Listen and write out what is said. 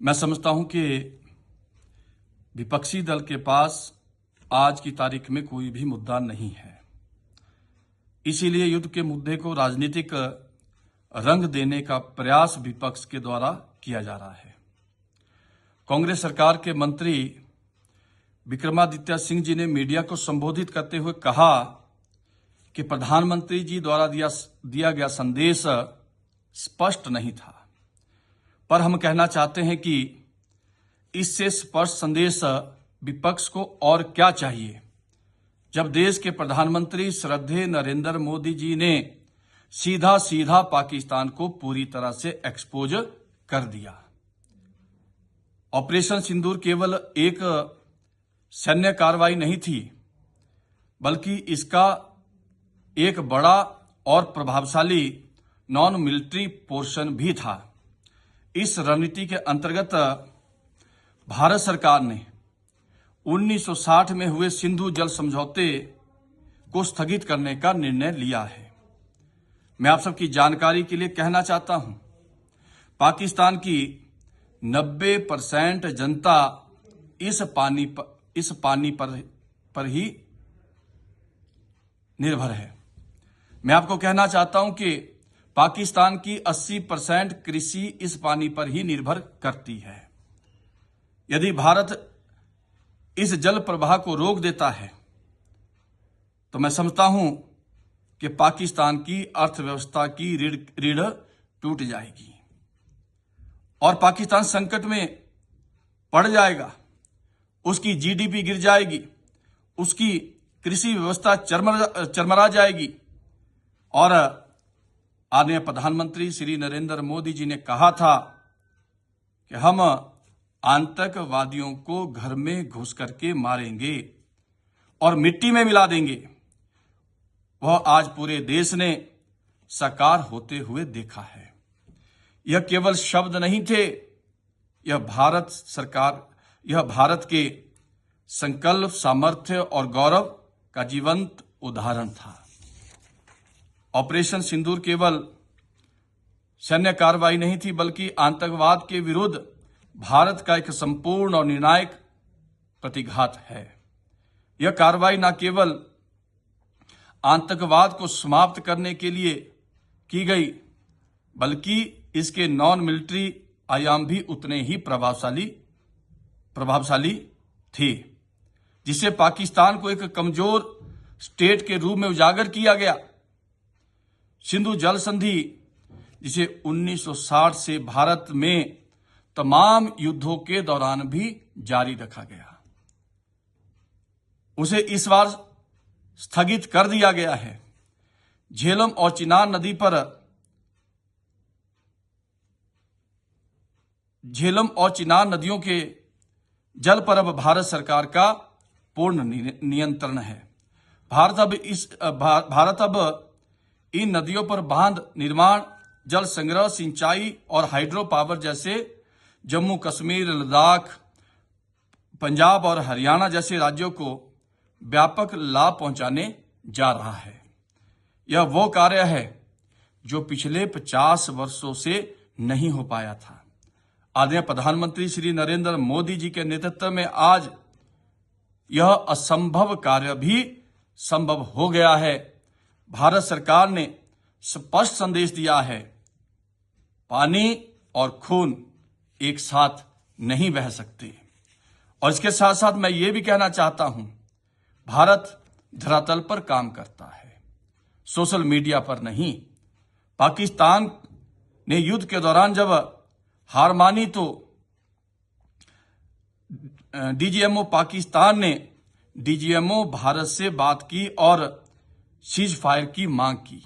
मैं समझता हूं कि विपक्षी दल के पास आज की तारीख में कोई भी मुद्दा नहीं है। इसीलिए युद्ध के मुद्दे को राजनीतिक रंग देने का प्रयास विपक्ष के द्वारा किया जा रहा है। कांग्रेस सरकार के मंत्री विक्रमादित्य सिंह जी ने मीडिया को संबोधित करते हुए कहा कि प्रधानमंत्री जी द्वारा दिया गया संदेश स्पष्ट नहीं था, पर हम कहना चाहते हैं कि इससे स्पष्ट संदेश विपक्ष को और क्या चाहिए, जब देश के प्रधानमंत्री श्रद्धेय नरेंद्र मोदी जी ने सीधा सीधा पाकिस्तान को पूरी तरह से एक्सपोज कर दिया। ऑपरेशन सिंदूर केवल एक सैन्य कार्रवाई नहीं थी, बल्कि इसका एक बड़ा और प्रभावशाली नॉन मिलिट्री पोर्शन भी था। इस रणनीति के अंतर्गत भारत सरकार ने 1960 में हुए सिंधु जल समझौते को स्थगित करने का निर्णय लिया है। मैं आप सबकी जानकारी के लिए कहना चाहता हूं, पाकिस्तान की 90% जनता इस पानी पर ही निर्भर है। मैं आपको कहना चाहता हूं कि पाकिस्तान की 80% कृषि इस पानी पर ही निर्भर करती है। यदि भारत इस जल प्रवाह को रोक देता है तो मैं समझता हूं कि पाकिस्तान की अर्थव्यवस्था की रीढ़ टूट जाएगी और पाकिस्तान संकट में पड़ जाएगा। उसकी जीडीपी गिर जाएगी, उसकी कृषि व्यवस्था चरमरा जाएगी। और आदरणीय प्रधानमंत्री श्री नरेंद्र मोदी जी ने कहा था कि हम आतंकवादियों को घर में घुस करके मारेंगे और मिट्टी में मिला देंगे। वह आज पूरे देश ने साकार होते हुए देखा है। यह केवल शब्द नहीं थे, यह भारत के संकल्प, सामर्थ्य और गौरव का जीवंत उदाहरण था। ऑपरेशन सिंदूर केवल सैन्य कार्रवाई नहीं थी, बल्कि आतंकवाद के विरुद्ध भारत का एक संपूर्ण और निर्णायक प्रतिघात है। यह कार्रवाई न केवल आतंकवाद को समाप्त करने के लिए की गई, बल्कि इसके नॉन मिलिट्री आयाम भी उतने ही प्रभावशाली थे, जिसे पाकिस्तान को एक कमजोर स्टेट के रूप में उजागर किया गया। सिंधु जल संधि, जिसे 1960 से भारत में तमाम युद्धों के दौरान भी जारी रखा गया, उसे इस बार स्थगित कर दिया गया है। झेलम और चिनाब नदियों के जल पर अब भारत सरकार का पूर्ण नियंत्रण है। भारत अब इन नदियों पर बांध निर्माण, जल संग्रह, सिंचाई और हाइड्रो पावर जैसे जम्मू कश्मीर, लद्दाख, पंजाब और हरियाणा जैसे राज्यों को व्यापक लाभ पहुंचाने जा रहा है। यह वो कार्य है जो पिछले 50 वर्षों से नहीं हो पाया था। आदरणीय प्रधानमंत्री श्री नरेंद्र मोदी जी के नेतृत्व में आज यह असंभव कार्य भी संभव हो गया है। भारत सरकार ने स्पष्ट संदेश दिया है, पानी और खून एक साथ नहीं बह सकते। और इसके साथ साथ मैं ये भी कहना चाहता हूं, भारत धरातल पर काम करता है, सोशल मीडिया पर नहीं। पाकिस्तान ने युद्ध के दौरान जब हार मानी तो डीजीएमओ पाकिस्तान ने डीजीएमओ भारत से बात की और सीज फायर की मांग की।